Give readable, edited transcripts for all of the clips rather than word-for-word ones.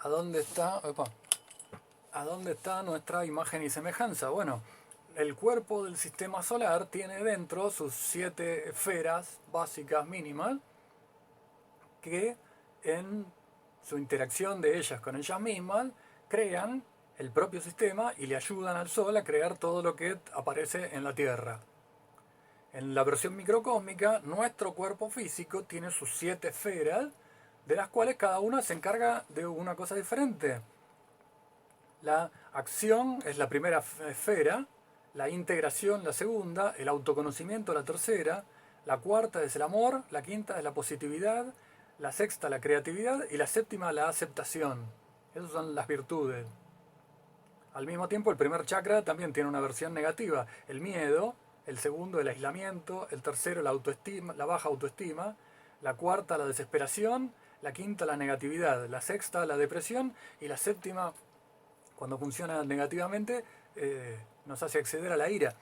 ¿A dónde está? Opa, ¿a dónde está nuestra imagen y semejanza? Bueno, el cuerpo del sistema solar tiene dentro sus 7 esferas básicas mínimas que en su interacción de ellas con ellas mismas crean el propio sistema y le ayudan al Sol a crear todo lo que aparece en la Tierra. En la versión microcósmica, nuestro cuerpo físico tiene sus 7 esferas, de las cuales cada una se encarga de una cosa diferente. La acción es la primera esfera, la integración la segunda, el autoconocimiento la tercera, la cuarta es el amor, la quinta es la positividad, la sexta la creatividad y la séptima la aceptación. Esas son las virtudes. Al mismo tiempo, el primer chakra también tiene una versión negativa, el miedo, el segundo el aislamiento, el tercero la autoestima, la baja autoestima, la cuarta la desesperación, la quinta la negatividad, la sexta la depresión y la séptima, cuando funciona negativamente, nos hace acceder a la ira.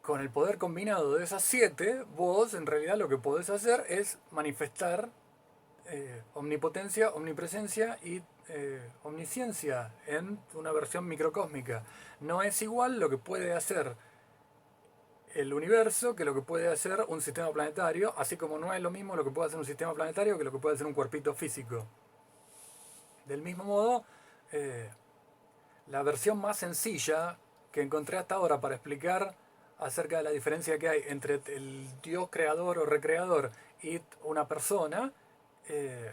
Con el poder combinado de esas 7, vos en realidad lo que podés hacer es manifestar omnipotencia, omnipresencia y omnisciencia en una versión microcósmica. No es igual lo que puede hacer el universo que lo que puede hacer un sistema planetario, así como no es lo mismo lo que puede hacer un sistema planetario que lo que puede hacer un cuerpito físico. Del mismo modo, eh, la versión más sencilla que encontré hasta ahora para explicar acerca de la diferencia que hay entre el Dios creador o recreador y una persona, eh,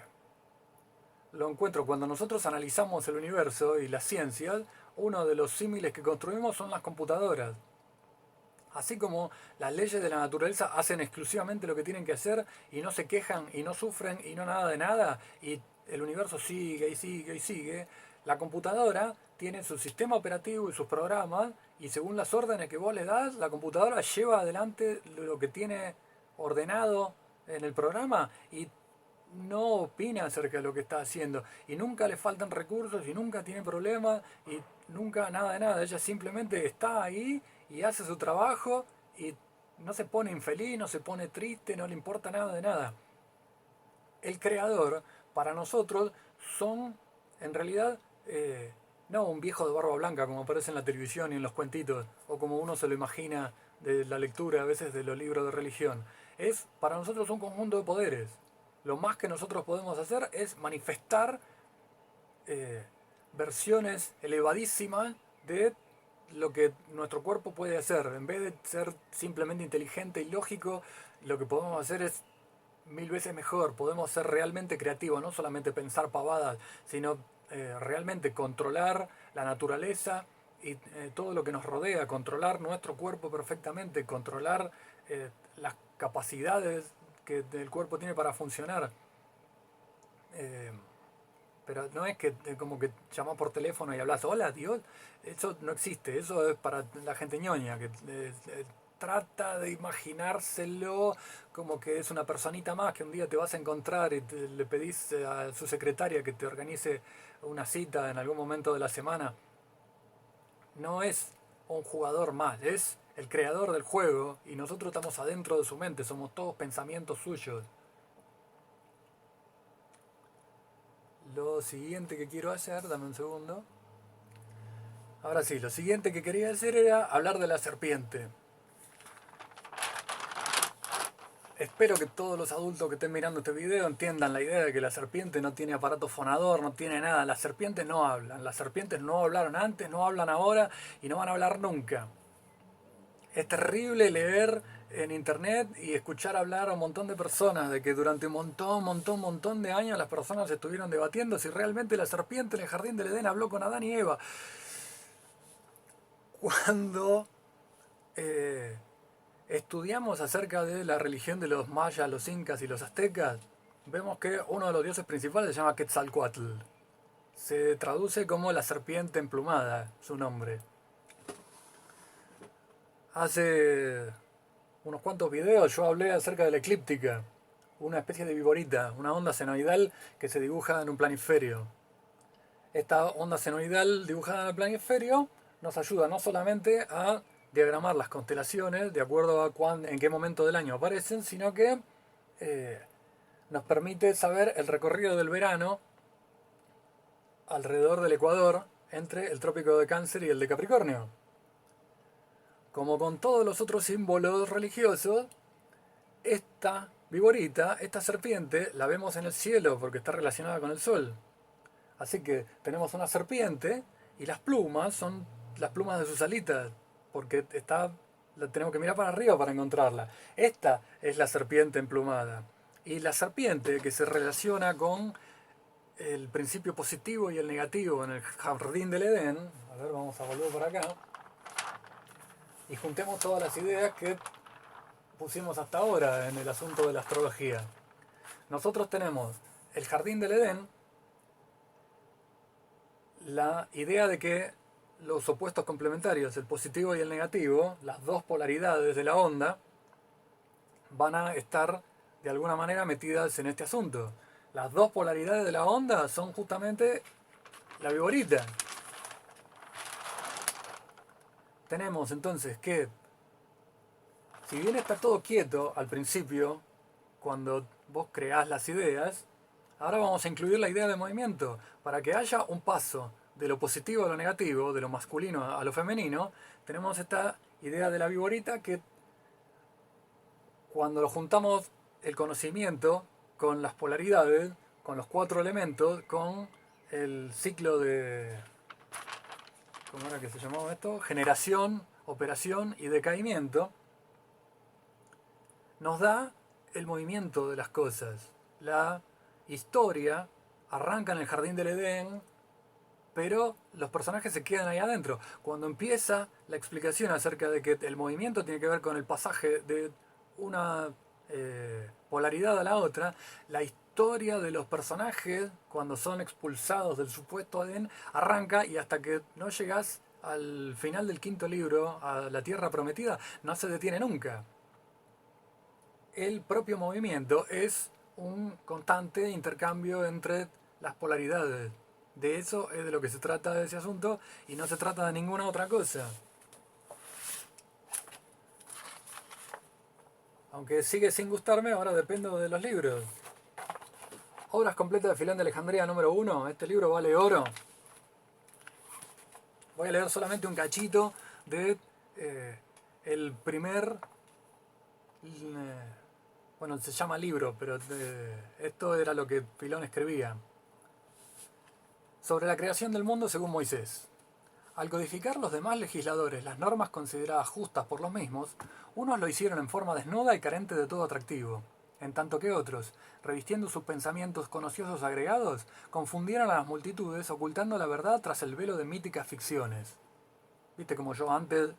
lo encuentro cuando nosotros analizamos el universo y las ciencias. Uno de los símiles que construimos son las computadoras. Así como las leyes de la naturaleza hacen exclusivamente lo que tienen que hacer y no se quejan y no sufren y no nada de nada, y el universo sigue y sigue y sigue, la computadora tiene su sistema operativo y sus programas, y según las órdenes que vos le das, la computadora lleva adelante lo que tiene ordenado en el programa y no opina acerca de lo que está haciendo, y nunca le faltan recursos y nunca tiene problemas y nunca nada de nada. Ella simplemente está ahí y hace su trabajo y no se pone infeliz, no se pone triste, no le importa nada de nada. El creador, para nosotros, son en realidad no un viejo de barba blanca como aparece en la televisión y en los cuentitos, o como uno se lo imagina de la lectura a veces de los libros de religión. Es para nosotros un conjunto de poderes. Lo más que nosotros podemos hacer es manifestar eh, versiones elevadísimas de lo que nuestro cuerpo puede hacer. En vez de ser simplemente inteligente y lógico, lo que podemos hacer es 1000 veces mejor. Podemos ser realmente creativos, no solamente pensar pavadas, sino realmente controlar la naturaleza y todo lo que nos rodea, controlar nuestro cuerpo perfectamente, controlar las capacidades que el cuerpo tiene para funcionar. Eh, pero no es que como que llamás por teléfono y hablas, hola Dios, eso no existe, eso es para la gente ñoña, que trata de imaginárselo como que es una personita más que un día te vas a encontrar y le pedís a su secretaria que te organice una cita en algún momento de la semana. No es un jugador más, es el creador del juego y nosotros estamos adentro de su mente, somos todos pensamientos suyos. Lo siguiente que quiero hacer, dame un segundo. Ahora sí, lo siguiente que quería hacer era hablar de la serpiente. Espero que todos los adultos que estén mirando este video entiendan la idea de que la serpiente no tiene aparato fonador, no tiene nada. Las serpientes no hablan. Las serpientes no hablaron antes, no hablan ahora y no van a hablar nunca. Es terrible leer en internet y escuchar hablar a un montón de personas de que durante un montón de años las personas estuvieron debatiendo si realmente la serpiente en el jardín del Edén habló con Adán y Eva. Cuando eh, estudiamos acerca de la religión de los mayas, los incas y los aztecas, vemos que uno de los dioses principales se llama Quetzalcoatl. Se traduce como la serpiente emplumada, su nombre. Hace unos cuantos videos yo hablé acerca de la eclíptica, una especie de viborita, una onda senoidal que se dibuja en un planisferio. Esta onda senoidal dibujada en el planisferio nos ayuda no solamente a diagramar las constelaciones de acuerdo a en qué momento del año aparecen, sino que nos permite saber el recorrido del verano alrededor del Ecuador entre el trópico de Cáncer y el de Capricornio. Como con todos los otros símbolos religiosos, esta viborita, esta serpiente, la vemos en el cielo porque está relacionada con el sol. Así que tenemos una serpiente y las plumas son las plumas de sus alitas, porque la tenemos que mirar para arriba para encontrarla. Esta es la serpiente emplumada. Y la serpiente que se relaciona con el principio positivo y el negativo en el jardín del Edén. A ver, vamos a volver por acá. Y juntemos todas las ideas que pusimos hasta ahora en el asunto de la astrología. Nosotros tenemos el jardín del Edén, la idea de que los opuestos complementarios, el positivo y el negativo, las dos polaridades de la onda, van a estar de alguna manera metidas en este asunto. Las dos polaridades de la onda son justamente la viborita. Tenemos entonces que, si bien está todo quieto al principio, cuando vos creás las ideas, ahora vamos a incluir la idea de movimiento. Para que haya un paso de lo positivo a lo negativo, de lo masculino a lo femenino, tenemos esta idea de la viborita que, cuando lo juntamos el conocimiento con las polaridades, con los cuatro elementos, con el ciclo de... ¿Cómo era que se llamaba esto? Generación, operación y decaimiento, nos da el movimiento de las cosas. La historia arranca en el jardín del Edén, pero los personajes se quedan ahí adentro. Cuando empieza la explicación acerca de que el movimiento tiene que ver con el pasaje de una polaridad a la otra, la historia de los personajes, cuando son expulsados del supuesto Edén, arranca, y hasta que no llegas al final del quinto libro, a la Tierra Prometida, no se detiene nunca. El propio movimiento es un constante intercambio entre las polaridades. De eso es de lo que se trata de ese asunto, y no se trata de ninguna otra cosa. Aunque sigue sin gustarme, ahora dependo de los libros. Obras completas de Filón de Alejandría número 1. Este libro vale oro. Voy a leer solamente un cachito de el primer... bueno, se llama libro, pero esto era lo que Filón escribía. Sobre la creación del mundo según Moisés. Al codificar los demás legisladores las normas consideradas justas por los mismos, unos lo hicieron en forma desnuda y carente de todo atractivo, en tanto que otros, revistiendo sus pensamientos con ociosos agregados, confundieron a las multitudes ocultando la verdad tras el velo de míticas ficciones. Viste, como yo antes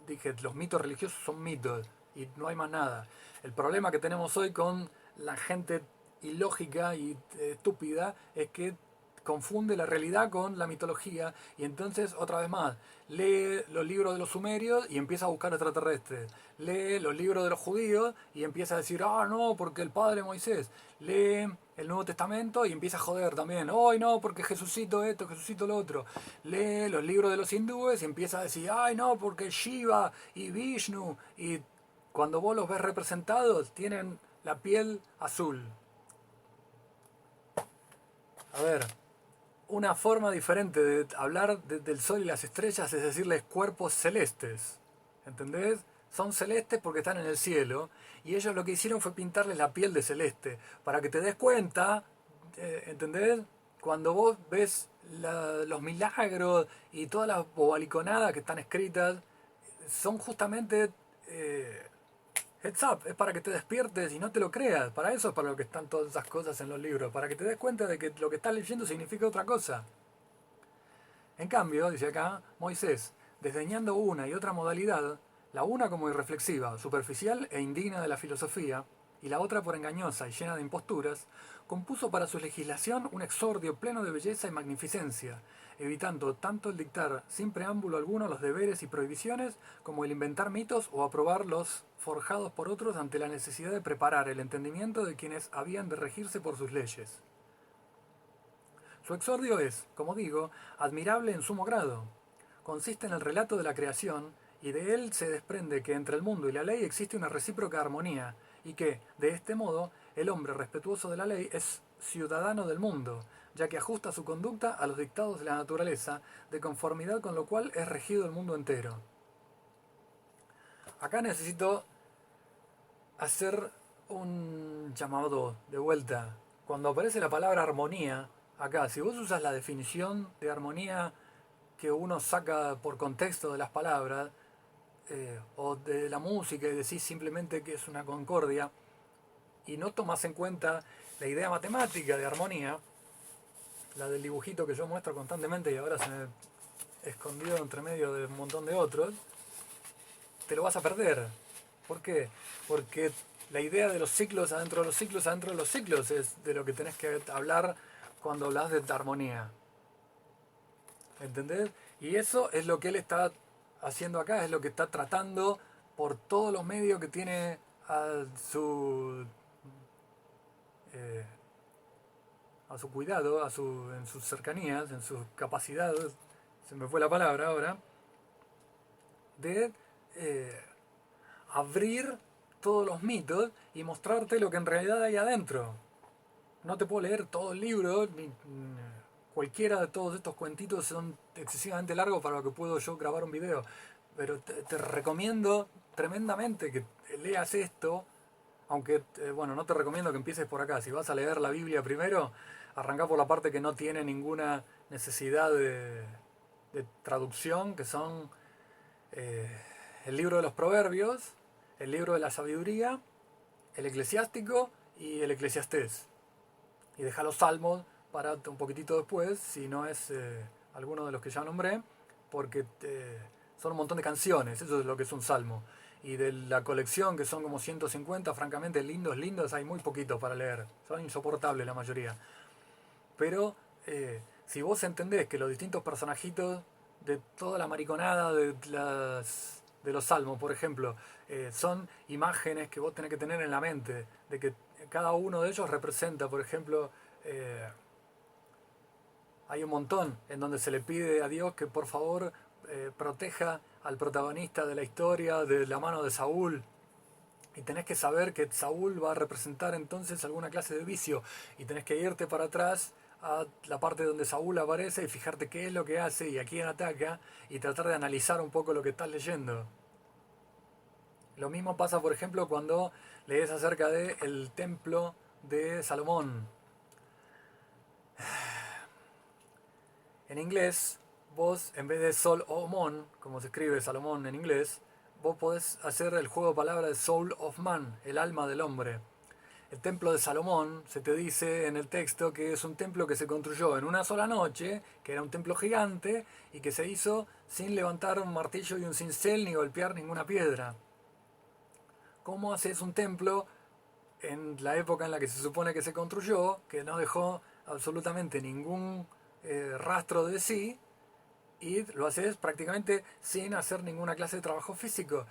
dije, los mitos religiosos son mitos y no hay más nada. El problema que tenemos hoy con la gente ilógica y estúpida es que confunde la realidad con la mitología, y entonces, otra vez más, lee los libros de los sumerios y empieza a buscar extraterrestres, lee los libros de los judíos y empieza a decir, ah, no, porque el padre Moisés, lee el Nuevo Testamento y empieza a joder también, ay, no, porque Jesucito esto, Jesucito lo otro, lee los libros de los hindúes y empieza a decir, ay, no, porque Shiva y Vishnu, y cuando vos los ves representados tienen la piel azul. A ver, una forma diferente de hablar del sol y las estrellas es decirles cuerpos celestes. ¿Entendés? Son celestes porque están en el cielo, y ellos lo que hicieron fue pintarles la piel de celeste, para que te des cuenta, ¿entendés? Cuando vos ves los milagros y todas las bobaliconadas que están escritas, son justamente... heads up, es para que te despiertes y no te lo creas. Para eso es para lo que están todas esas cosas en los libros, para que te des cuenta de que lo que estás leyendo significa otra cosa. En cambio, dice acá, Moisés, desdeñando una y otra modalidad, la una como irreflexiva, superficial e indigna de la filosofía, y la otra por engañosa y llena de imposturas, compuso para su legislación un exordio pleno de belleza y magnificencia, evitando tanto el dictar sin preámbulo alguno los deberes y prohibiciones, como el inventar mitos o aprobar los forjados por otros ante la necesidad de preparar el entendimiento de quienes habían de regirse por sus leyes. Su exordio es, como digo, admirable en sumo grado. Consiste en el relato de la creación, y de él se desprende que entre el mundo y la ley existe una recíproca armonía, y que, de este modo, el hombre respetuoso de la ley es ciudadano del mundo, ya que ajusta su conducta a los dictados de la naturaleza, de conformidad con lo cual es regido el mundo entero. Acá necesito hacer un llamado de vuelta. Cuando aparece la palabra armonía, acá, si vos usas la definición de armonía que uno saca por contexto de las palabras, o de la música, y decís simplemente que es una concordia, y no tomas en cuenta la idea matemática de armonía, la del dibujito que yo muestro constantemente y ahora se me escondió entre medio de un montón de otros, te lo vas a perder. ¿Por qué? Porque la idea de los ciclos adentro de los ciclos adentro de los ciclos es de lo que tenés que hablar cuando hablas de armonía. ¿Entendés? Y eso es lo que él está haciendo acá, es lo que está tratando por todos los medios que tiene a su cuidado, en sus cercanías, en sus capacidades, se me fue la palabra ahora, de abrir todos los mitos y mostrarte lo que en realidad hay adentro. No te puedo leer todo el libro, ni cualquiera de todos estos cuentitos son excesivamente largos para lo que puedo yo grabar un video, pero te recomiendo tremendamente que leas esto, aunque bueno, no te recomiendo que empieces por acá. Si vas a leer la Biblia primero, arrancá por la parte que no tiene ninguna necesidad de traducción, que son el libro de los Proverbios, el libro de la sabiduría, el eclesiástico y el eclesiastés. Y deja los salmos para un poquitito después, si no es alguno de los que ya nombré, porque son un montón de canciones, eso es lo que es un salmo. Y de la colección, que son como 150, francamente lindos, hay muy poquitos para leer. Son insoportables la mayoría. Pero si vos entendés que los distintos personajitos de toda la mariconada de los salmos, por ejemplo, son imágenes que vos tenés que tener en la mente, de que cada uno de ellos representa, por ejemplo, hay un montón en donde se le pide a Dios que por favor proteja al protagonista de la historia de la mano de Saúl. Y tenés que saber que Saúl va a representar entonces alguna clase de vicio. Y tenés que irte para atrás a la parte donde Saúl aparece y fijarte qué es lo que hace y a quién ataca y tratar de analizar un poco lo que estás leyendo. Lo mismo pasa, por ejemplo, cuando lees acerca del templo de Salomón. En inglés, vos, en vez de Solomon, como se escribe Salomón en inglés, vos podés hacer el juego de palabras de Soul of Man, el alma del hombre. El templo de Salomón, se te dice en el texto que es un templo que se construyó en una sola noche, que era un templo gigante y que se hizo sin levantar un martillo y un cincel ni golpear ninguna piedra. ¿Cómo haces un templo en la época en la que se supone que se construyó, que no dejó absolutamente ningún rastro de sí, y lo haces prácticamente sin hacer ninguna clase de trabajo físico?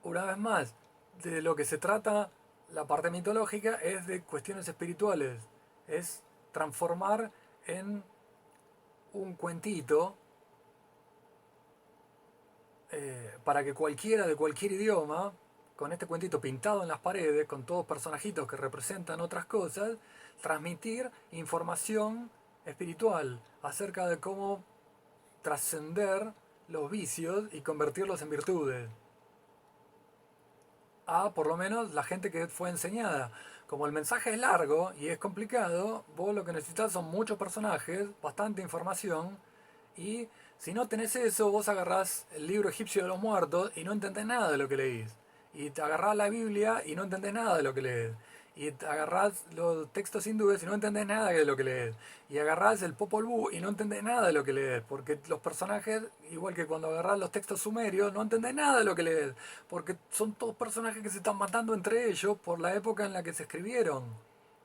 Una vez más, de lo que se trata la parte mitológica es de cuestiones espirituales, es transformar en un cuentito para que cualquiera de cualquier idioma, con este cuentito pintado en las paredes, con todos personajitos que representan otras cosas, transmitir información espiritual acerca de cómo trascender los vicios y convertirlos en virtudes. A por lo menos la gente que fue enseñada. Como el mensaje es largo y es complicado, vos lo que necesitas son muchos personajes, bastante información, y si no tenés eso, vos agarrás el libro egipcio de los muertos y no entendés nada de lo que leís. Y te agarrás la Biblia y no entendés nada de lo que lees. Y te agarrás los textos hindúes y no entendés nada de lo que lees. Y agarrás el Popol Vuh y no entendés nada de lo que lees. Porque los personajes, igual que cuando agarrás los textos sumerios, no entendés nada de lo que lees. Porque son todos personajes que se están matando entre ellos por la época en la que se escribieron.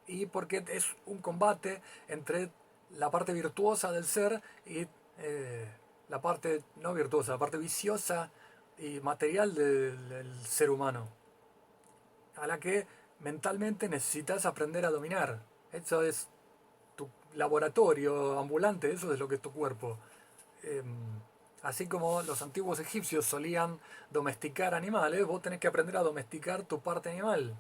Y porque es un combate entre la parte virtuosa del ser y la parte no virtuosa, la parte viciosa y material del ser humano, a la que mentalmente necesitas aprender a dominar. Eso es tu laboratorio ambulante, eso es lo que es tu cuerpo. Así como los antiguos egipcios solían domesticar animales, vos tenés que aprender a domesticar tu parte animal.